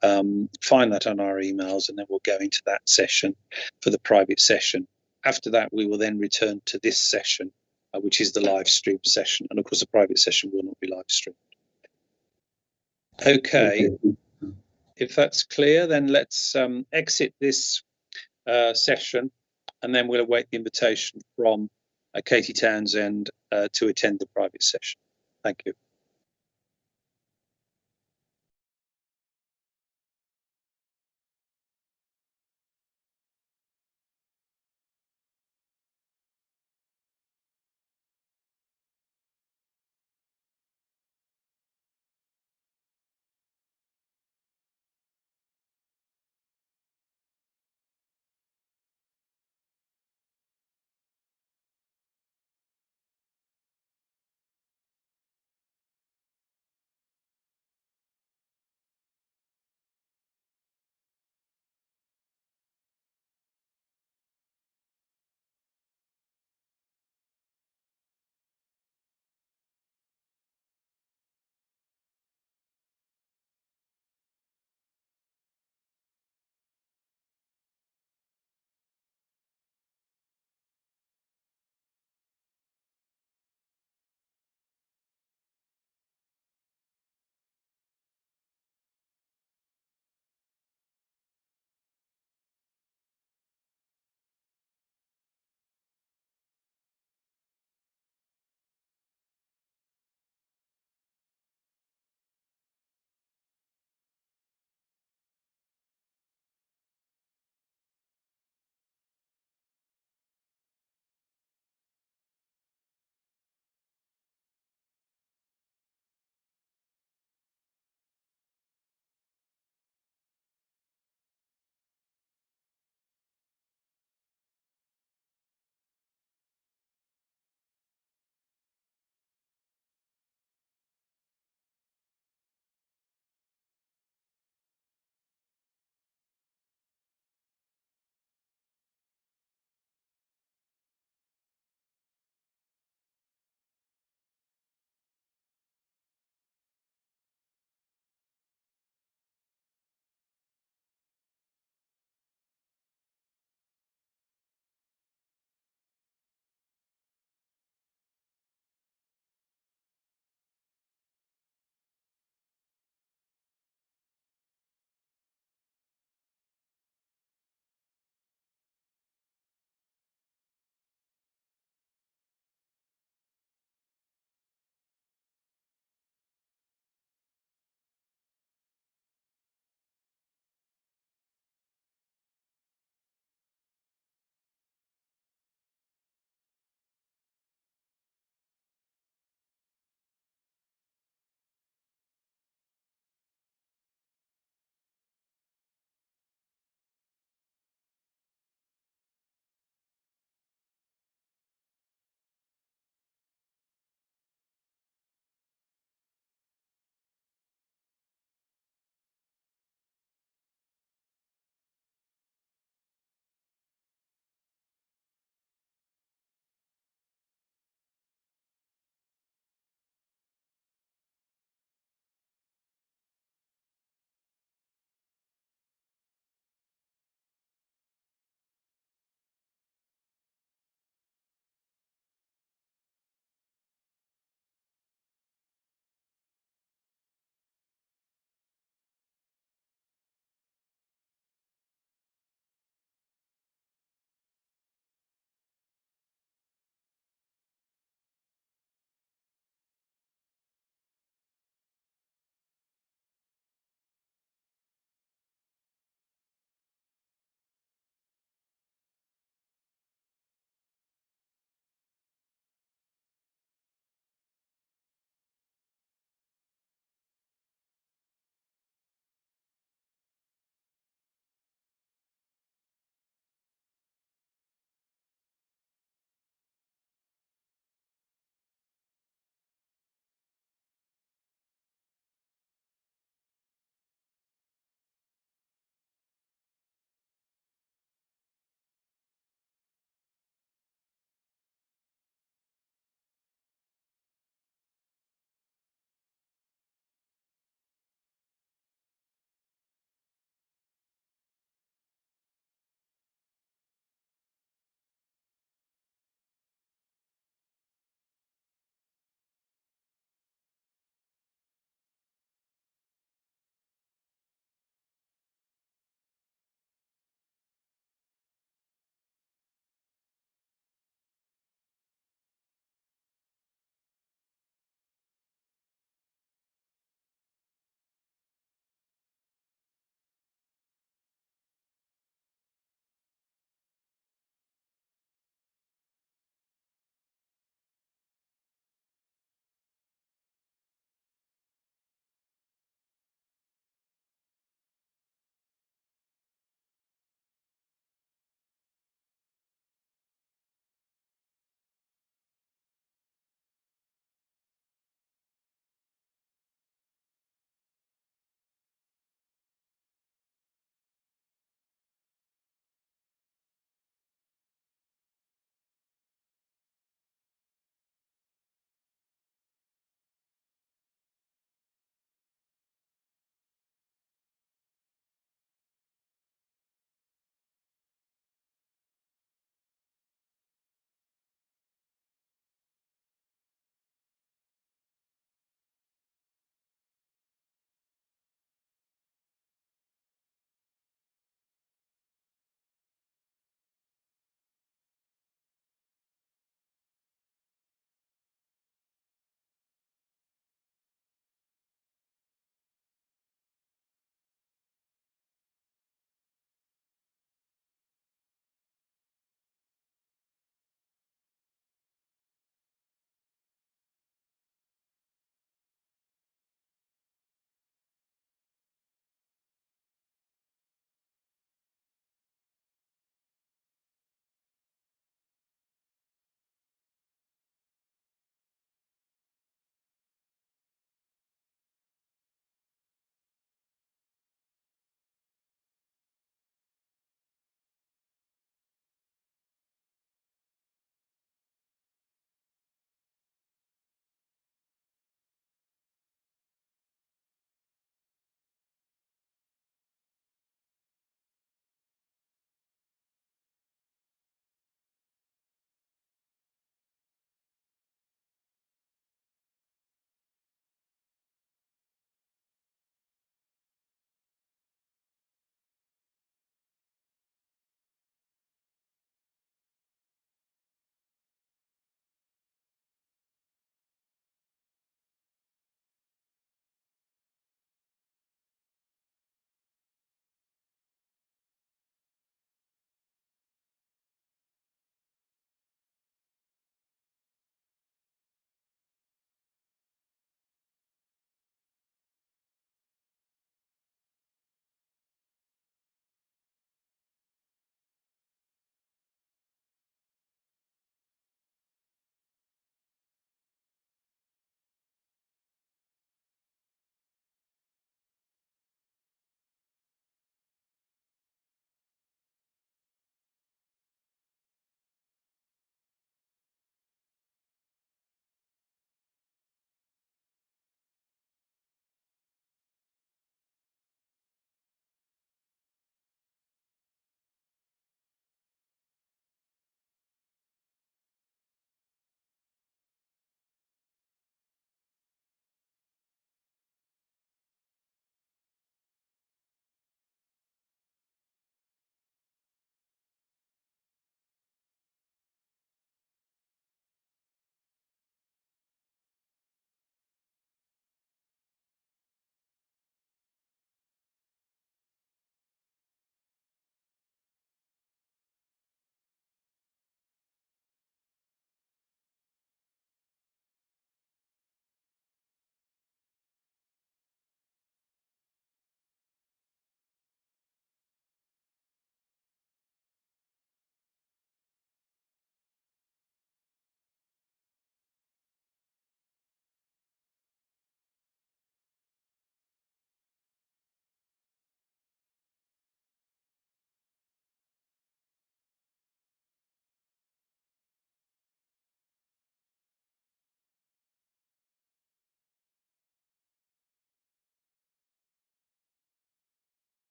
find that on our emails, and then we'll go into that session for the private session. After that, we will then return to this session, which is the live stream session, and of course the private session will not be live streamed. Okay, if that's clear, then let's exit this session, and then we'll await the invitation from Katie Townsend to attend the private session. Thank you.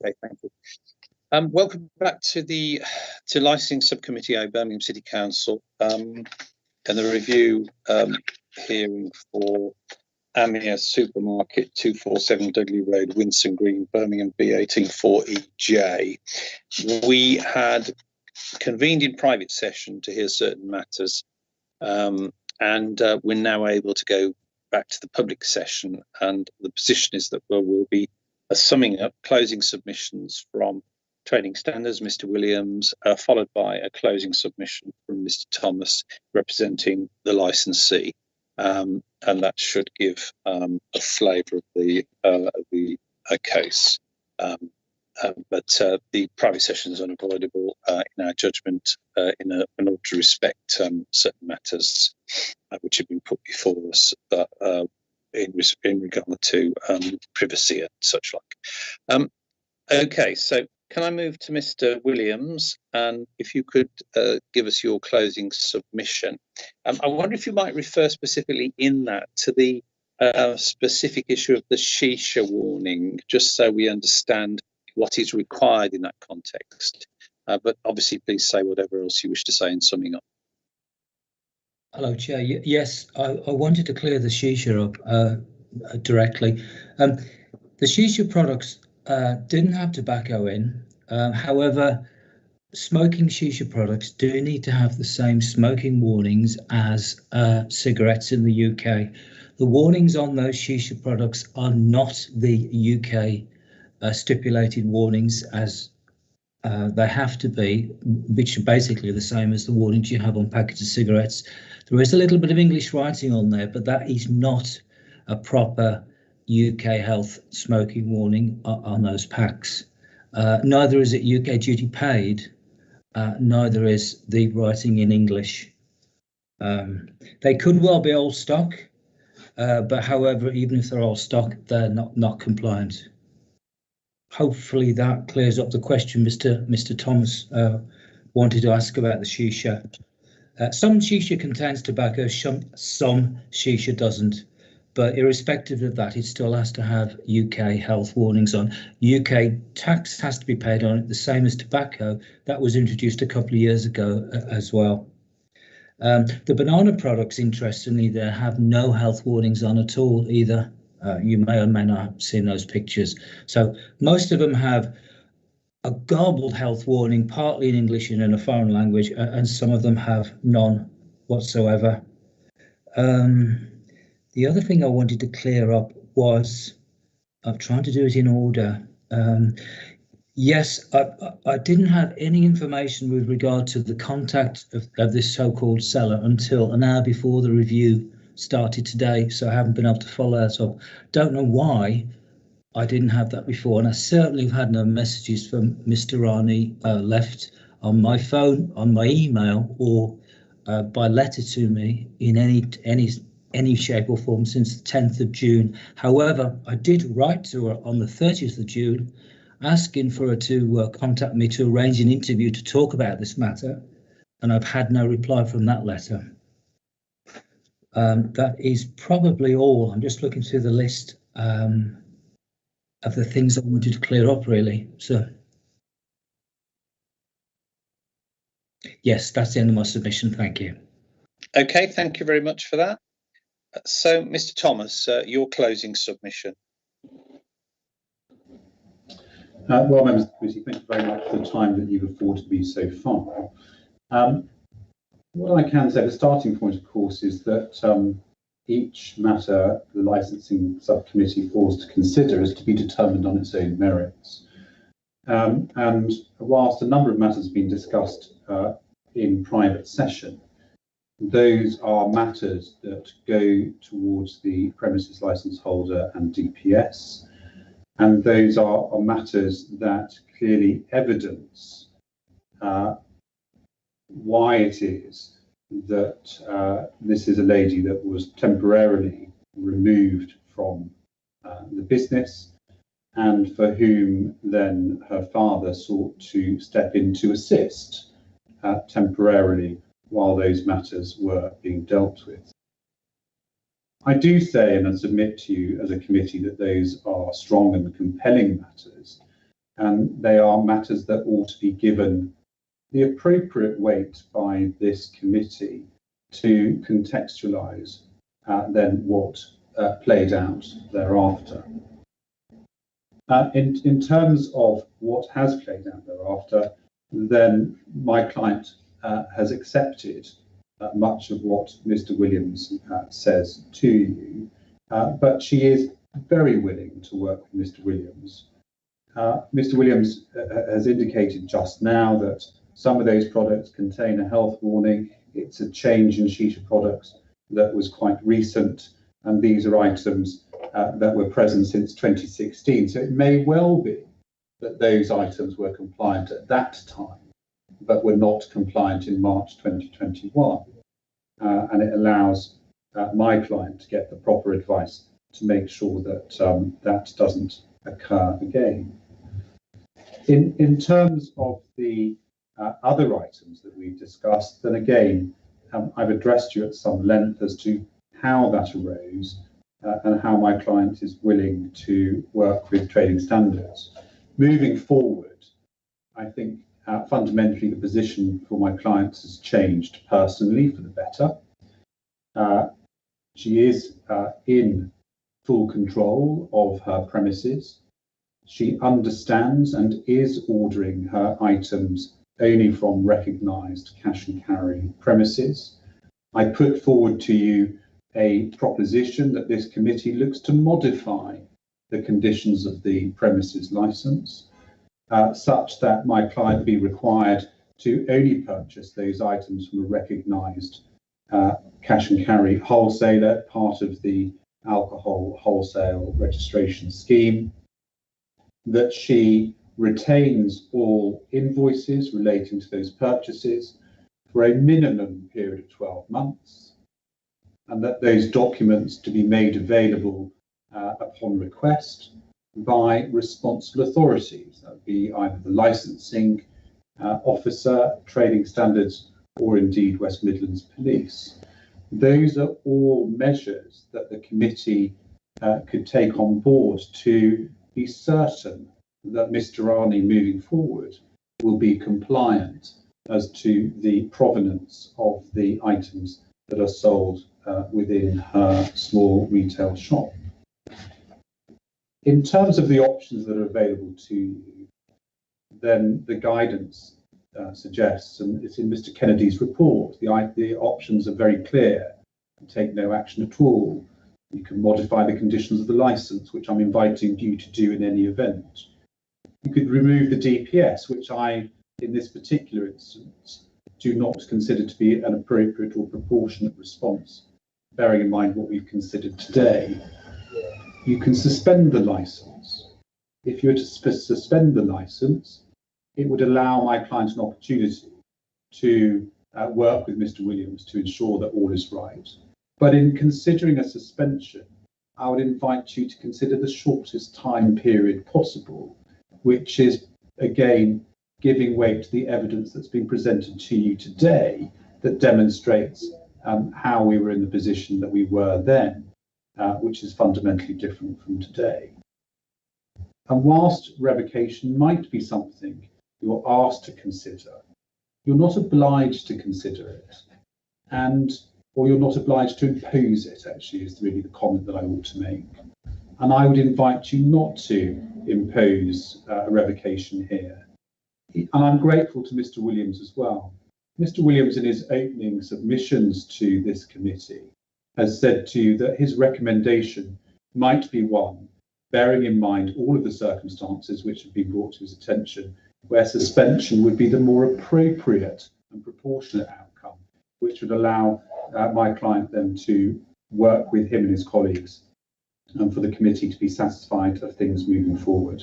Okay, thank you. Welcome back to the Licensing Subcommittee A, Birmingham City Council, and the review hearing for Amia Supermarket, 247 Dudley Road, Winson Green, Birmingham B18 4EJ. We had convened in private session to hear certain matters, and we're now able to go back to the public session, and the position is that we'll be summing up closing submissions from Trading Standards, Mr. Williams, followed by a closing submission from Mr. Thomas representing the licensee, and that should give a flavour of the case. But the private session is unavoidable in our judgment in order to respect certain matters which have been put before us in regard to privacy and such like. Okay, so can I move to Mr. Williams, and if you could give us your closing submission. I wonder if you might refer specifically in that to the specific issue of the shisha warning, just so we understand what is required in that context. But obviously, please say whatever else you wish to say in summing up. Hello, Chair. Yes, I wanted to clear the shisha up directly. The shisha products didn't have tobacco in. However, smoking shisha products do need to have the same smoking warnings as cigarettes in the UK. The warnings on those shisha products are not the UK stipulated warnings as they have to be, which are basically the same as the warnings you have on packets of cigarettes. There is a little bit of English writing on there, but that is not a proper UK health smoking warning on those packs. Neither is it UK duty paid, neither is the writing in English. They could well be old stock, but however, even if they're old stock, they're not compliant. Hopefully that clears up the question Mr. Thomas wanted to ask about the shisha. Some shisha contains tobacco, some shisha doesn't. But irrespective of that, it still has to have UK health warnings on. UK tax has to be paid on it, the same as tobacco. That was introduced a couple of years ago as well. The banana products, interestingly, they have no health warnings on at all either. You may or may not have seen those pictures. So most of them have a garbled health warning, partly in English and in a foreign language, and some of them have none whatsoever. The other thing I wanted to clear up was, I'm trying to do it in order. Yes, I didn't have any information with regard to the contact of this so-called seller until an hour before the review started today, so I haven't been able to follow that up. Don't know why I didn't have that before, and I certainly have had no messages from Mr. Rani left on my phone, on my email, or by letter to me in any shape or form since the 10th of June. However, I did write to her on the 30th of June asking for her to contact me to arrange an interview to talk about this matter, and I've had no reply from that letter. That is probably all. I'm just looking through the list of the things I wanted to clear up, really. So, yes, that's the end of my submission. Thank you. Okay, thank you very much for that. So, Mr. Thomas, your closing submission. Well, members of the committee, thank you very much for the time that you've afforded me so far. What I can say, the starting point, of course, is that each matter the licensing subcommittee falls to consider is to be determined on its own merits. And whilst a number of matters have been discussed in private session, those are matters that go towards the premises license holder and DPS. And those are matters that clearly evidence why it is that this is a lady that was temporarily removed from the business, and for whom then her father sought to step in to assist temporarily while those matters were being dealt with. I do say and I submit to you as a committee that those are strong and compelling matters, and they are matters that ought to be given the appropriate weight by this committee to contextualise then what played out thereafter. In terms of what has played out thereafter, then my client has accepted much of what Mr. Williams says to you, but she is very willing to work with Mr. Williams. Mr. Williams has indicated just now that some of those products contain a health warning. It's a change in shisha products that was quite recent, and these are items that were present since 2016. So it may well be that those items were compliant at that time, but were not compliant in March 2021. And it allows my client to get the proper advice to make sure that that doesn't occur again. In terms of the other items that we've discussed, then again, I've addressed you at some length as to how that arose and how my client is willing to work with trading standards. Moving forward, I think fundamentally the position for my clients has changed personally for the better. She is in full control of her premises. She understands and is ordering her items only from recognised cash and carry premises. I put forward to you a proposition that this committee looks to modify the conditions of the premises licence such that my client be required to only purchase those items from a recognised cash and carry wholesaler, part of the alcohol wholesale registration scheme, that she retains all invoices relating to those purchases for a minimum period of 12 months, and that those documents to be made available upon request by responsible authorities. That would be either the licensing officer, trading standards, or indeed West Midlands Police. Those are all measures that the committee could take on board to be certain that Mr. Rani moving forward will be compliant as to the provenance of the items that are sold within her small retail shop. In terms of the options that are available to you, then the guidance suggests, and it's in Mr. Kennedy's report, the options are very clear. You take no action at all. You can modify the conditions of the licence, which I'm inviting you to do in any event. You could remove the DPS, which I, in this particular instance, do not consider to be an appropriate or proportionate response, bearing in mind what we've considered today. You can suspend the licence. If you were to suspend the licence, it would allow my client an opportunity to work with Mr. Williams to ensure that all is right. But in considering a suspension, I would invite you to consider the shortest time period possible, which is, again, giving weight to the evidence that's been presented to you today that demonstrates how we were in the position that we were then, which is fundamentally different from today. And whilst revocation might be something you're asked to consider, you're not obliged to consider it, or you're not obliged to impose it, actually, is really the comment that I ought to make. And I would invite you not to impose a revocation here. And I'm grateful to Mr. Williams as well. Mr. Williams, in his opening submissions to this committee, has said to you that his recommendation might be one, bearing in mind all of the circumstances which have been brought to his attention, where suspension would be the more appropriate and proportionate outcome, which would allow my client then to work with him and his colleagues and for the committee to be satisfied of things moving forward.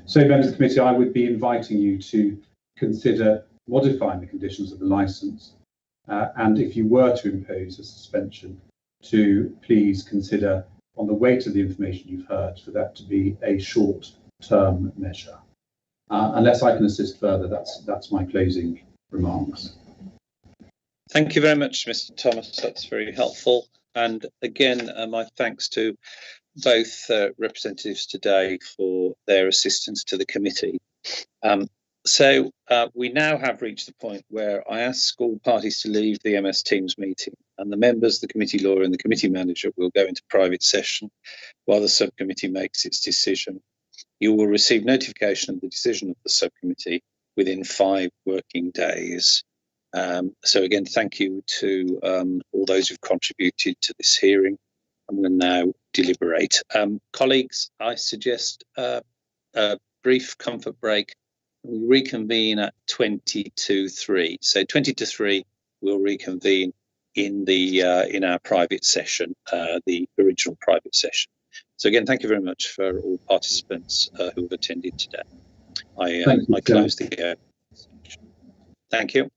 So, members of the committee, I would be inviting you to consider modifying the conditions of the licence, and if you were to impose a suspension, to please consider, on the weight of the information you've heard, for that to be a short-term measure. Unless I can assist further, that's my closing remarks. Thank you very much, Mr. Thomas. That's very helpful. And again, my thanks to both representatives today for their assistance to the committee. So we now have reached the point where I ask all parties to leave the MS Teams meeting, and the members, the committee lawyer and the committee manager will go into private session while the subcommittee makes its decision. You will receive notification of the decision of the subcommittee within 5 working days. So again, thank you to all those who've contributed to this hearing, and we'll now deliberate. Colleagues, I suggest a brief comfort break. We reconvene at 20 to 3. So 20 to 3, we'll reconvene in the in our private session, the original private session. So again, thank you very much for all participants who have attended today. I close the Thank you.